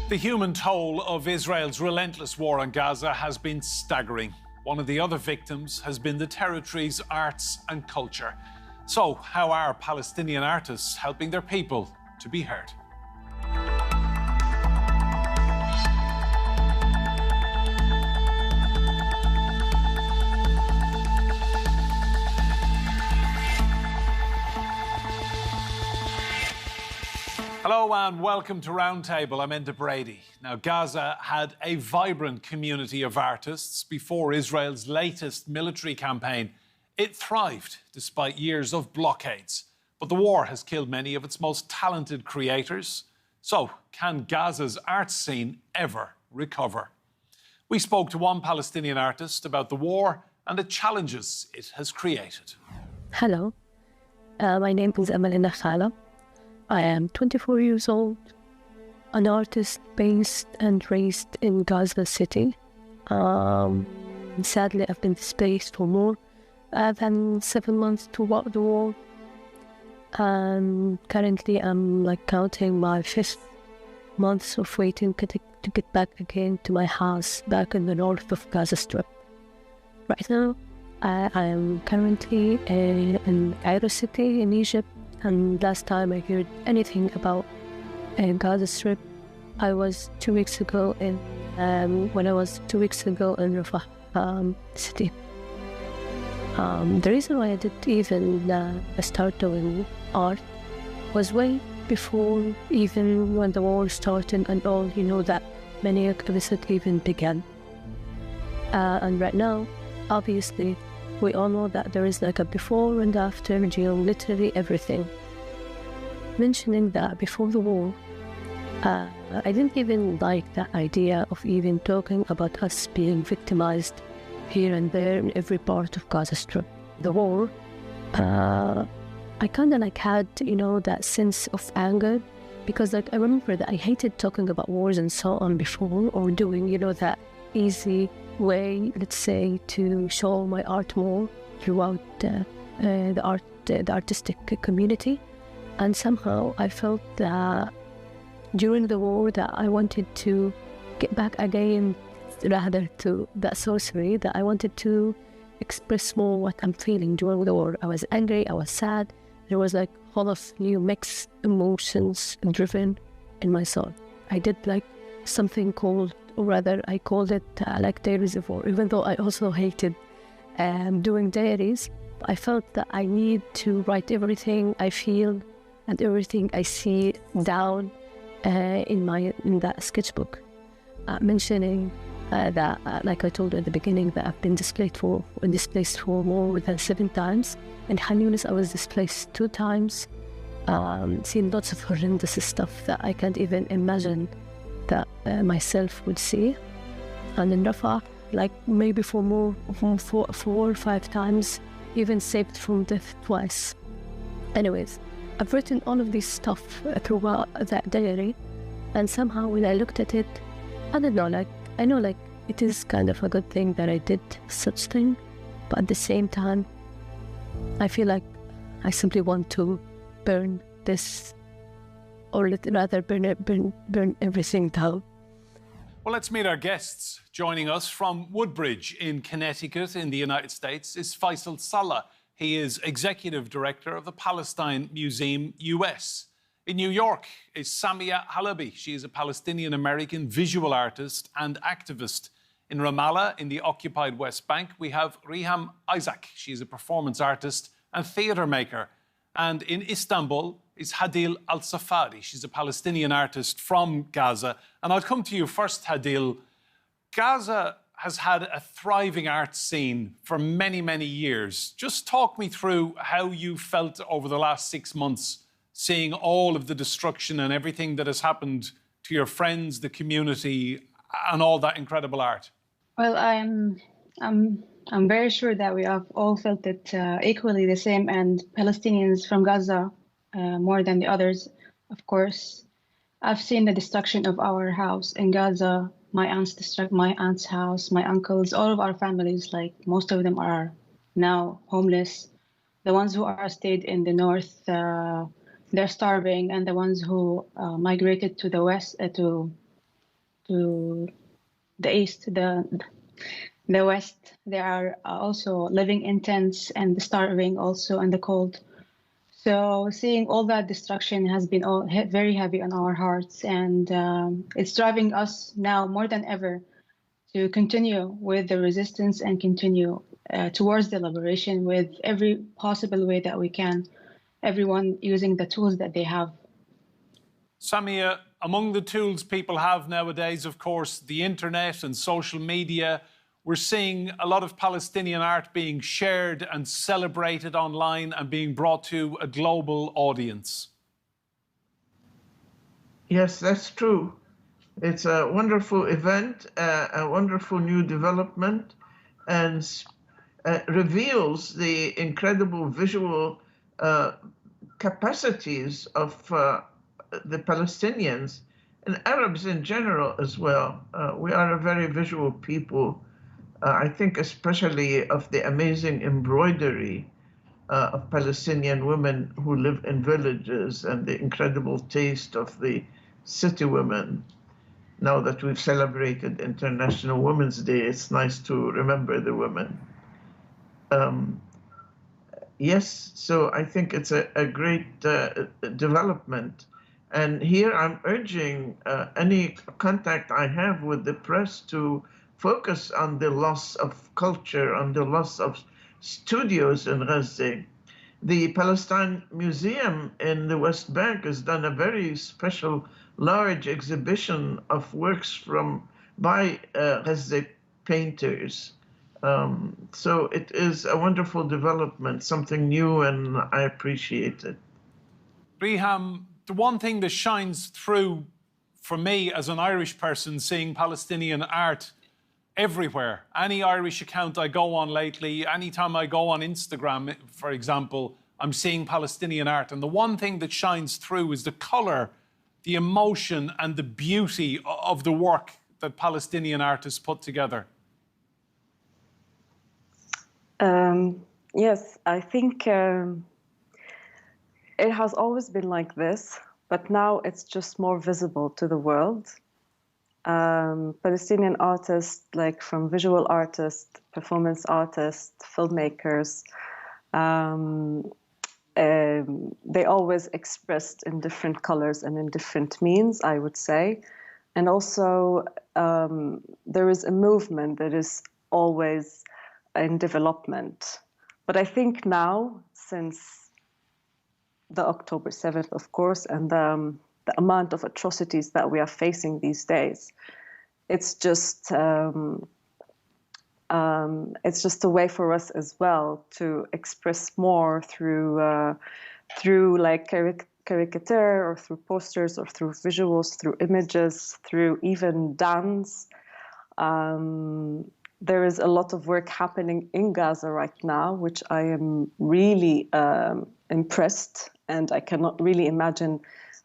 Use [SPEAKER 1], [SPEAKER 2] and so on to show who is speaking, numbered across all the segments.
[SPEAKER 1] The human toll of Israel's relentless war on Gaza has been staggering. One of the other victims has been the territory's arts and culture. So, how are Palestinian artists helping their people to be heard? Hello and welcome to Roundtable. I'm Enda Brady. Now, Gaza had a vibrant community of artists before Israel's latest military campaign. It thrived despite years of blockades. But the war has killed many of its most talented creators. So, can Gaza's art scene ever recover? We spoke to one Palestinian artist about the war and the challenges it has created.
[SPEAKER 2] Hello, my name is Samia Halaby. I am 24 years old, an artist based and raised in Gaza City. Sadly, I've been displaced for more than 7 months to the war. And currently, I'm counting my 5th month of waiting to get back again to my house back in the north of Gaza Strip. Right now, I am currently in Cairo City in Egypt. And last time I heard anything about Gaza Strip, I was 2 weeks ago in Rafah city. The reason why I didn't even start doing art was way before even when the war started and all, that many activists even began. And right now, obviously, we all know that there is a before and after, literally everything. Mentioning that before the war, I didn't even like that idea of even talking about us being victimized here and there in every part of Gaza Strip. The war, I kind of had, that sense of anger because I remember that I hated talking about wars and so on before or doing, that easy way, let's say, to show my art more throughout the artistic community. And somehow I felt that during the war that I wanted to get back again, rather to that sorcery, that I wanted to express more what I'm feeling during the war. I was angry, I was sad. There was whole of new mixed emotions driven in my soul. I did something called, or rather I called it diaries of war, even though I also hated doing diaries. I felt that I need to write everything I feel and everything I see down in that sketchbook. Mentioning that, like I told you at the beginning, that I've been displaced for more than 7 times. In Khan Yunis, I was displaced 2 times, seen lots of horrendous stuff that I can't even imagine that myself would see. And in Rafah, maybe for 4 or 5 times, even saved from death twice. Anyways, I've written all of this stuff throughout that diary, and somehow when I looked at it, I don't know, I know it is kind of a good thing that I did such thing, but at the same time, I feel like I simply want to burn this, or rather burn everything down.
[SPEAKER 1] Well, let's meet our guests. Joining us from Woodbridge in Connecticut in the United States is Faisal Saleh. He is Executive Director of the Palestine Museum, US. In New York is Samia Halaby. She is a Palestinian-American visual artist and activist. In Ramallah, in the occupied West Bank, we have Riham Issa. She is a performance artist and theatre maker. And in Istanbul is Hadil Al-Safadi. She's a Palestinian artist from Gaza. And I'll come to you first, Hadil. Gaza has had a thriving art scene for many, many years. Just talk me through how you felt over the last 6 months, seeing all of the destruction and everything that has happened to your friends, the community, and all that incredible art.
[SPEAKER 3] Well, I'm very sure that we have all felt it equally the same, and Palestinians from Gaza more than the others, of course. I've seen the destruction of our house in Gaza. My aunt's house, my uncles, all of our families, most of them are now homeless. The ones who are stayed in the north, they're starving, and the ones who migrated to the west, to to the east, the west. They are also living in tents and starving also in the cold. So seeing all that destruction has been very heavy on our hearts, and it's driving us now more than ever to continue with the resistance and continue towards the liberation with every possible way that we can, everyone using the tools that they have.
[SPEAKER 1] Samia, among the tools people have nowadays, of course, the internet and social media. We're seeing a lot of Palestinian art being shared and celebrated online and being brought to a global audience.
[SPEAKER 4] Yes, that's true. It's a wonderful event, a wonderful new development, and reveals the incredible visual capacities of the Palestinians and Arabs in general as well. We are a very visual people. I think especially of the amazing embroidery of Palestinian women who live in villages and the incredible taste of the city women. Now that we've celebrated International Women's Day, it's nice to remember the women. Yes, so I think it's a great development. And here I'm urging any contact I have with the press to focus on the loss of culture, on the loss of studios in Gaza. The Palestine Museum in the West Bank has done a very special, large exhibition of works by Gaza painters. So it is a wonderful development, something new, and I appreciate it.
[SPEAKER 1] Riham, the one thing that shines through for me as an Irish person seeing Palestinian art everywhere, any Irish account I go on lately, anytime I go on Instagram, for example, I'm seeing Palestinian art. And the one thing that shines through is the colour, the emotion and the beauty of the work that Palestinian artists put together.
[SPEAKER 5] Yes, I think it has always been like this, but now it's just more visible to the world. Palestinian artists, like from visual artists, performance artists, filmmakers, they always expressed in different colors and in different means, I would say. And also there is a movement that is always in development. But I think now, since the October 7th, of course, and the amount of atrocities that we are facing these days, it's just a way for us as well to express more through like caricature or through posters or through visuals, through images, through even dance. There is a lot of work happening in Gaza right now, which I am really impressed, and I cannot really imagine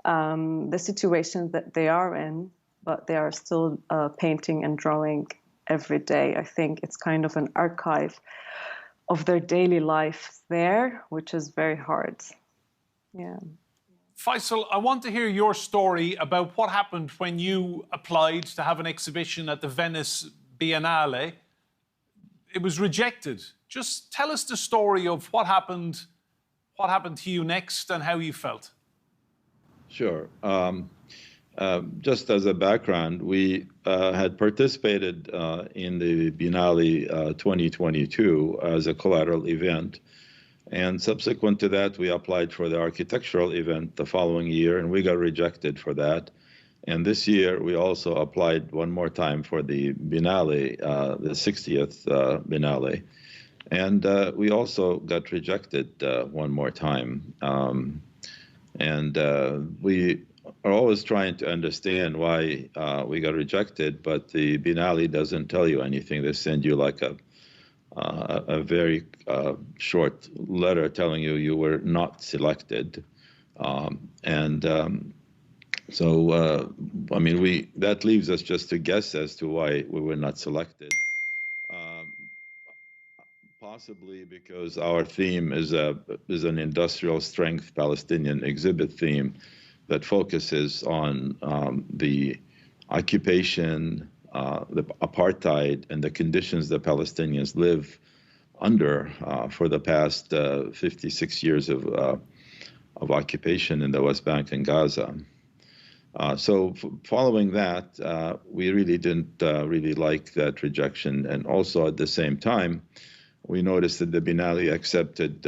[SPEAKER 5] the situation that they are in, but they are still painting and drawing every day. I think it's kind of an archive of their daily life there, which is very hard. Yeah.
[SPEAKER 1] Faisal, I want to hear your story about what happened when you applied to have an exhibition at the Venice Biennale. It was rejected. Just tell us the story of what happened to you next and how you felt.
[SPEAKER 6] Sure. Just as a background, we had participated in the Biennale 2022 as a collateral event. And subsequent to that, we applied for the architectural event the following year, and we got rejected for that. And this year, we also applied one more time for the Biennale, the 60th Biennale. And we also got rejected one more time. We are always trying to understand why we got rejected, but the Biennale doesn't tell you anything. They send you like a very short letter telling you were not selected. So, I mean, that leaves us just to guess as to why we were not selected. Possibly because our theme is an industrial strength Palestinian exhibit theme that focuses on the occupation, the apartheid, and the conditions that Palestinians live under for the past 56 years of occupation in the West Bank and Gaza. So following that, we really didn't really like that rejection. And also at the same time, we noticed that the Ben Ali accepted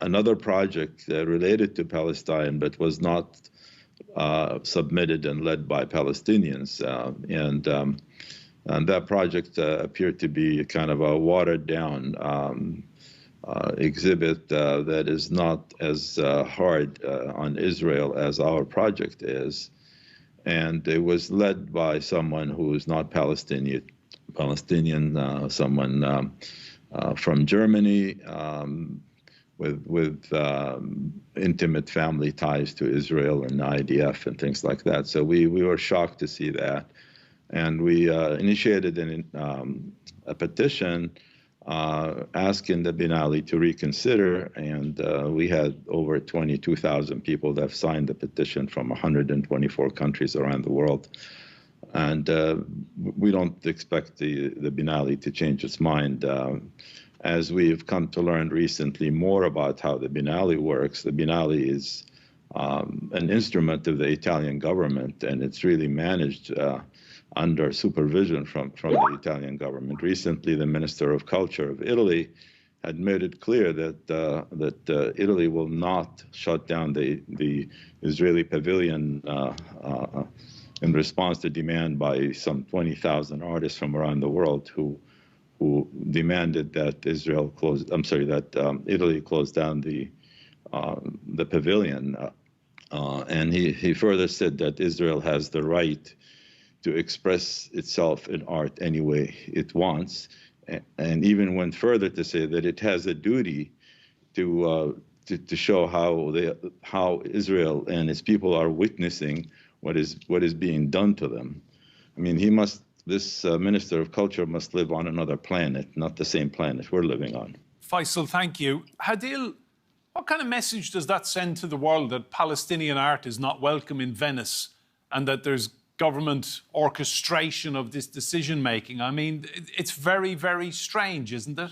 [SPEAKER 6] another project related to Palestine, but was not submitted and led by Palestinians. And that project appeared to be kind of a watered down exhibit that is not as hard on Israel as our project is. And it was led by someone who is not Palestinian, someone from Germany with intimate family ties to Israel and IDF and things like that. So we were shocked to see that. And we initiated a petition asking the Ben Ali to reconsider, and we had over 22,000 people that have signed the petition from 124 countries around the world. And we don't expect the Ben Ali to change its mind. As we've come to learn recently more about how the Ben Ali works, the Ben Ali is an instrument of the Italian government, and it's really managed under supervision from the Italian government. Recently, the Minister of Culture of Italy had made it clear that Italy will not shut down the Israeli pavilion in response to demand by some 20,000 artists from around the world who demanded that Italy close down the pavilion. And he further said that Israel has the right to express itself in art any way it wants, and even went further to say that it has a duty to show how Israel and its people are witnessing what is being done to them. I mean, this Minister of Culture must live on another planet, not the same planet we're living on.
[SPEAKER 1] Faisal, thank you. Hadil, what kind of message does that send to the world that Palestinian art is not welcome in Venice and that there's government orchestration of this decision-making? I mean, it's very, very strange, isn't it?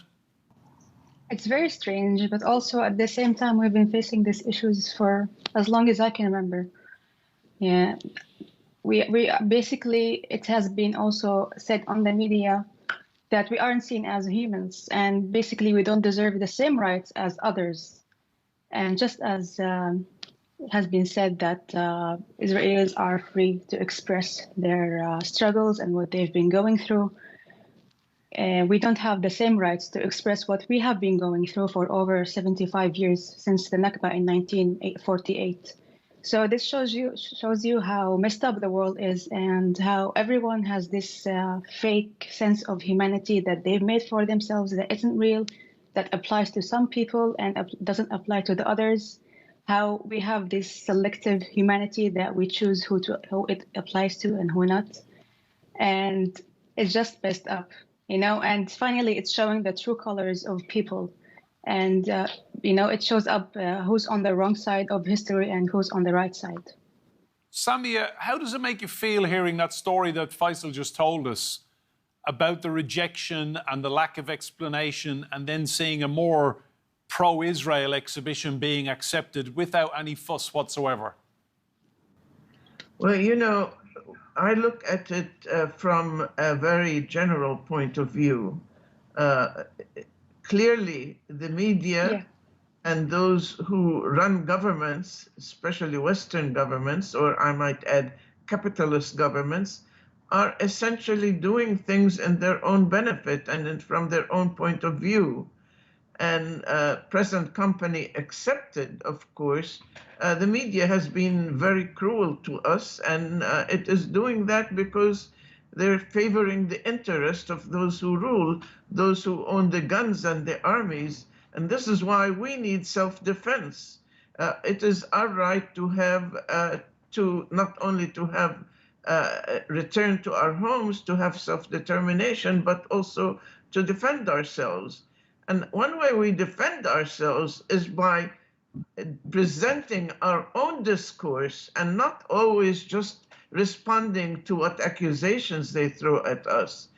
[SPEAKER 3] It's very strange, but also at the same time, we've been facing these issues for as long as I can remember. Yeah, we basically, it has been also said on the media that we aren't seen as humans, and basically we don't deserve the same rights as others. And just as it has been said that Israelis are free to express their struggles and what they've been going through, we don't have the same rights to express what we have been going through for over 75 years since the Nakba in 1948. So this shows you how messed up the world is and how everyone has this fake sense of humanity that they've made for themselves that isn't real, that applies to some people and doesn't apply to the others. How we have this selective humanity that we choose who it applies to and who not. And it's just messed up, you know, and finally it's showing the true colors of people. And, you know, it shows up who's on the wrong side of history and who's on the right side.
[SPEAKER 1] Samia, how does it make you feel hearing that story that Faisal just told us about the rejection and the lack of explanation, and then seeing a more pro-Israel exhibition being accepted without any fuss whatsoever?
[SPEAKER 4] Well, you know, I look at it from a very general point of view. Clearly, the media and those who run governments, especially Western governments, or I might add capitalist governments, are essentially doing things in their own benefit and from their own point of view. And present company accepted, of course, the media has been very cruel to us, and it is doing that because they're favoring the interest of those who rule, those who own the guns and the armies. And this is why we need self-defense. It is our right to have, not only to have return to our homes, to have self-determination, but also to defend ourselves. And one way we defend ourselves is by presenting our own discourse and not always just responding to what accusations they throw at us.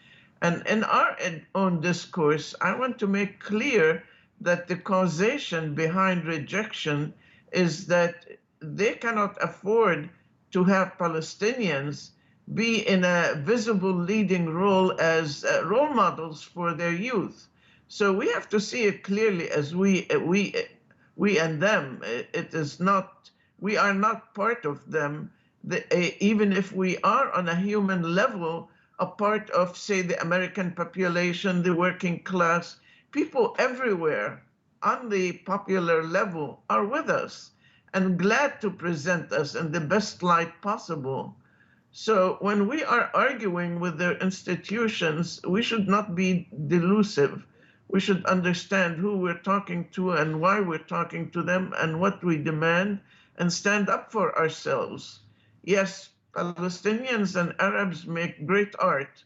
[SPEAKER 4] And in our own discourse, I want to make clear that the causation behind rejection is that they cannot afford to have Palestinians be in a visible leading role as role models for their youth. So we have to see it clearly as we and them. It is not, we are not part of them, even if we are on a human level, a part of, say, the American population, the working class. People everywhere on the popular level are with us and glad to present us in the best light possible. So when we are arguing with their institutions, we should not be delusive. We should understand who we're talking to and why we're talking to them and what we demand, and stand up for ourselves. Yes, Palestinians and Arabs make great art,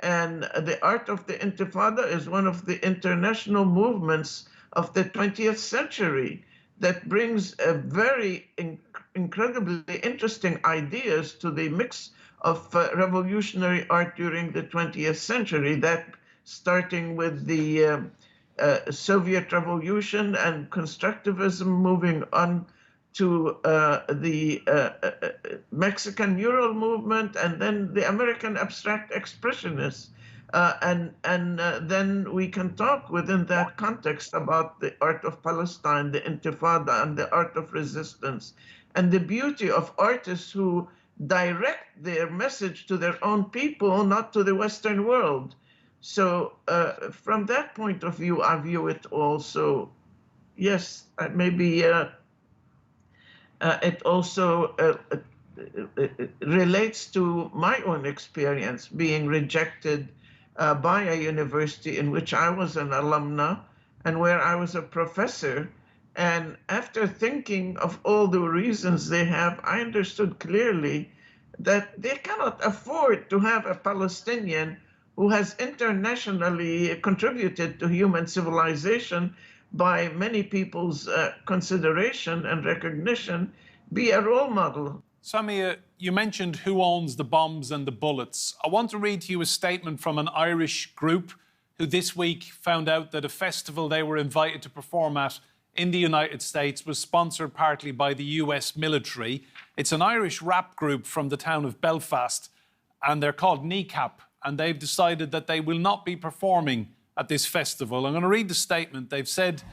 [SPEAKER 4] and the art of the Intifada is one of the international movements of the 20th century that brings a very incredibly interesting ideas to the mix of revolutionary art during the 20th century, that starting with the Soviet Revolution and constructivism, moving on to the Mexican mural movement, and then the American abstract expressionists. And then we can talk within that context about the art of Palestine, the Intifada, and the art of resistance, and the beauty of artists who direct their message to their own people, not to the Western world. So from that point of view, I view it also, yes, maybe it also relates to my own experience being rejected by a university in which I was an alumna and where I was a professor. And after thinking of all the reasons they have, I understood clearly that they cannot afford to have a Palestinian who has internationally contributed to human civilization by many people's consideration and recognition, be a role model.
[SPEAKER 1] Samia, you mentioned who owns the bombs and the bullets. I want to read to you a statement from an Irish group who this week found out that a festival they were invited to perform at in the United States was sponsored partly by the US military. It's an Irish rap group from the town of Belfast, and they're called Kneecap, and they've decided that they will not be performing at this festival. I'm going to read the statement. They've said,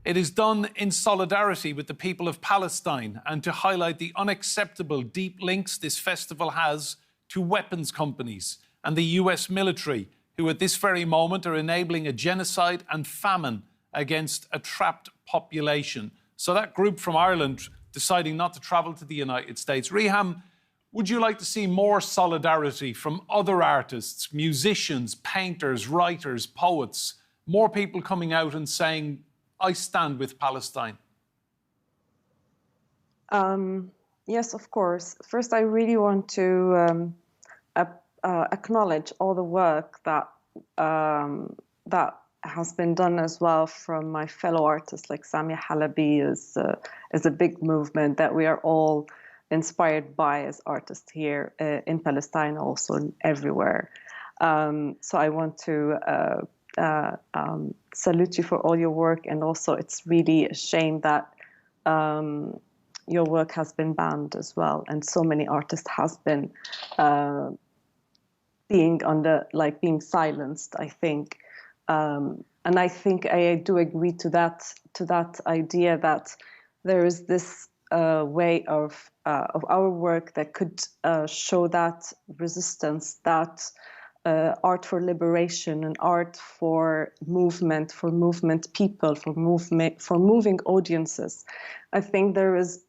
[SPEAKER 1] "It is done in solidarity with the people of Palestine and to highlight the unacceptable deep links this festival has to weapons companies and the US military, who at this very moment are enabling a genocide and famine against a trapped population." So that group from Ireland deciding not to travel to the United States. Riham, would you like to see more solidarity from other artists, musicians, painters, writers, poets, more people coming out and saying, I stand with Palestine?
[SPEAKER 5] Yes, of course. First, I really want to acknowledge all the work that that has been done as well from my fellow artists, like Samia Halaby is a big movement that we are all inspired by as artists here in Palestine, also everywhere. So I want to salute you for all your work, and also it's really a shame that your work has been banned as well, and so many artists has been being silenced, I think. And I think I do agree to that idea that there is this way of our work that could show that resistance, that art for liberation and art for movement people, for moving audiences. I think there is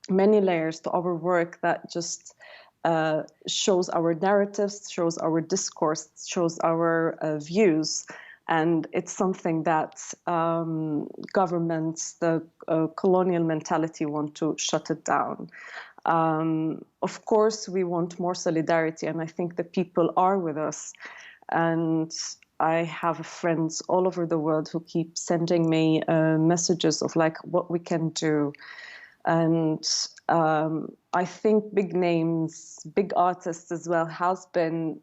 [SPEAKER 5] many layers to our work that just shows our narratives, shows our discourse, shows our views. And it's something that governments, the colonial mentality, want to shut it down. Of course, we want more solidarity, and I think the people are with us. And I have friends all over the world who keep sending me messages of like what we can do. And I think big names, big artists as well, has been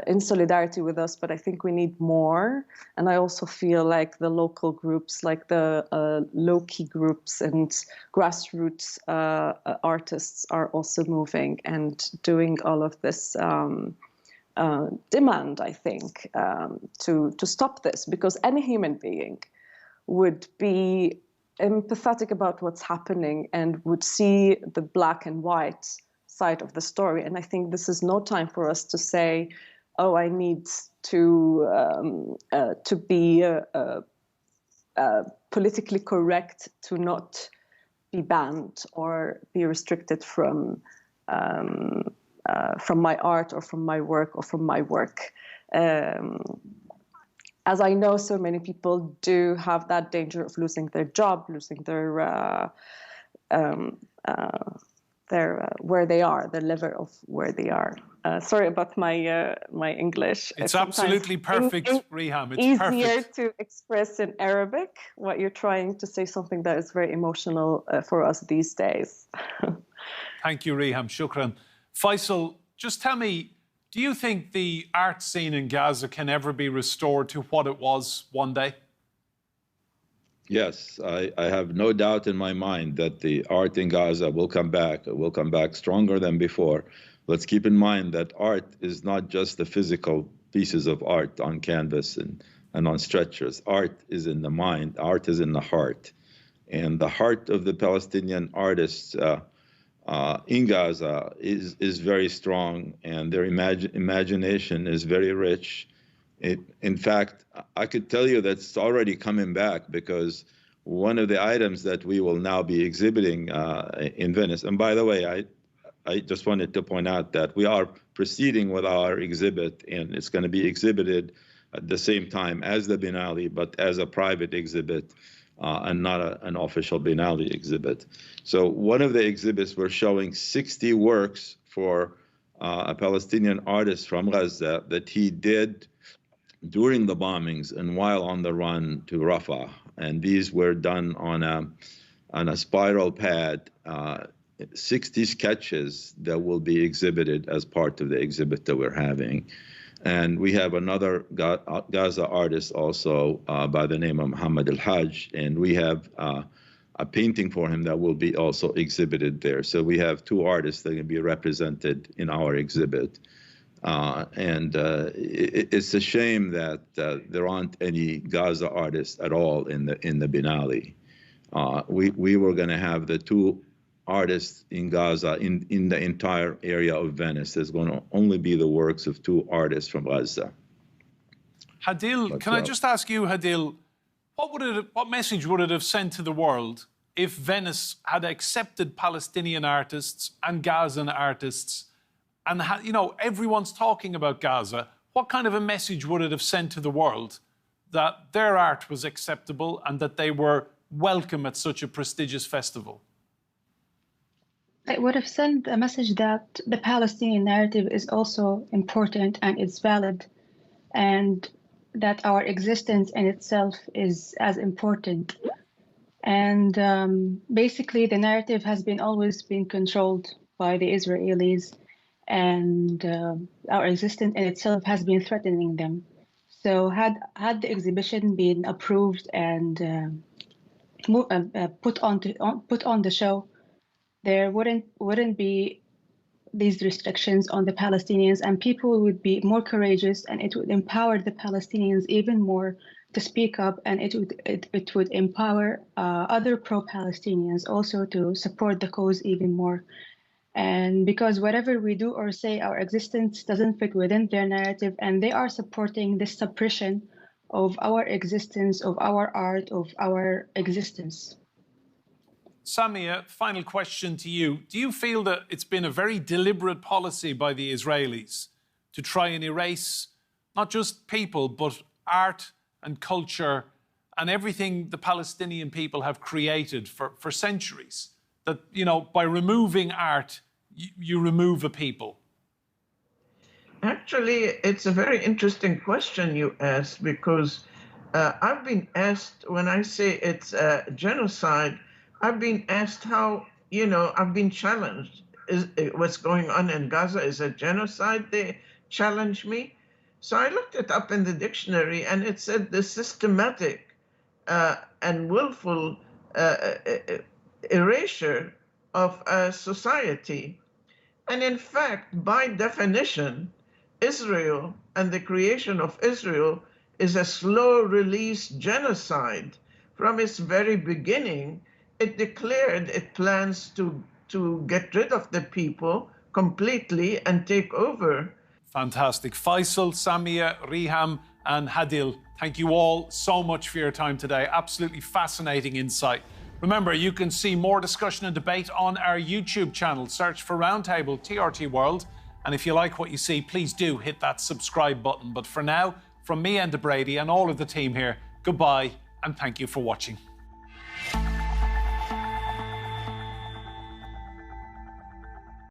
[SPEAKER 5] in solidarity with us, but I think we need more. And I also feel like the local groups, like the low-key groups and grassroots artists are also moving and doing all of this demand, I think, to stop this, because any human being would be empathetic about what's happening and would see the black and white side of the story. And I think this is no time for us to say, oh, I need to be politically correct to not be banned or be restricted from my art or from my work or from my work. As I know, so many people do have that danger of losing their job, losing their where they are, the level of where they are. Sorry about my my English.
[SPEAKER 1] It's absolutely perfect, Riham. It's
[SPEAKER 5] easier
[SPEAKER 1] perfect
[SPEAKER 5] to express in Arabic what you're trying to say, something that is very emotional for us these days.
[SPEAKER 1] Thank you, Riham. Shukran. Faisal, just tell me, do you think the art scene in Gaza can ever be restored to what it was one day?
[SPEAKER 6] Yes, I have no doubt in my mind that the art in Gaza will come back. It will come back stronger than before. Let's keep in mind that art is not just the physical pieces of art on canvas and on stretchers. Art is in the mind. Art is in the heart. And the heart of the Palestinian artists in Gaza is very strong, and their imagination is very rich. In fact, I could tell you that it's already coming back, because one of the items that we will now be exhibiting in Venice, and by the way, I just wanted to point out that we are proceeding with our exhibit, and it's going to be exhibited at the same time as the Biennale, but as a private exhibit and not an official Biennale exhibit. So one of the exhibits, we're showing 60 works for a Palestinian artist from Gaza that he did during the bombings and while on the run to Rafah. And these were done on a spiral pad, 60 sketches that will be exhibited as part of the exhibit that we're having. And we have another Gaza artist also by the name of Muhammad Al-Hajj, and we have a painting for him that will be also exhibited there. So we have two artists that can be represented in our exhibit. It's a shame that there aren't any Gaza artists at all in the Biennale. We were going to have the two artists in Gaza in the entire area of Venice. There's going to only be the works of two artists from Gaza.
[SPEAKER 1] Hadil, can I just ask you, Hadil, what message would it have sent to the world if Venice had accepted Palestinian artists and Gazan artists? And, everyone's talking about Gaza. What kind of a message would it have sent to the world that their art was acceptable and that they were welcome at such a prestigious festival?
[SPEAKER 3] It would have sent a message that the Palestinian narrative is also important and it's valid, and that our existence in itself is as important. And basically, the narrative has always been controlled by the Israelis, and our existence in itself has been threatening them. So had the exhibition been approved and put on the show, there wouldn't be these restrictions on the Palestinians, and people would be more courageous, and it would empower the Palestinians even more to speak up, and it would empower other pro-Palestinians also to support the cause even more. And because whatever we do or say, our existence doesn't fit within their narrative, and they are supporting this suppression of our existence, of our art, of our existence.
[SPEAKER 1] Samia, final question to you. Do you feel that it's been a very deliberate policy by the Israelis to try and erase not just people, but art and culture and everything the Palestinian people have created for centuries? That, by removing art, you remove a people?
[SPEAKER 4] Actually, it's a very interesting question you asked, because I've been asked, when I say it's a genocide, I've been asked how I've been challenged. What's going on in Gaza is a genocide? They challenged me. So I looked it up in the dictionary, and it said the systematic and willful erasure of a society. And in fact, by definition, Israel and the creation of Israel is a slow-release genocide. From its very beginning, it declared it plans to get rid of the people completely and take over.
[SPEAKER 1] Fantastic. Faisal, Samia, Riham and Hadil, thank you all so much for your time today. Absolutely fascinating insight. Remember, you can see more discussion and debate on our YouTube channel. Search for Roundtable TRT World. And if you like what you see, please do hit that subscribe button. But for now, from me, Enda Brady, and all of the team here, goodbye and thank you for watching.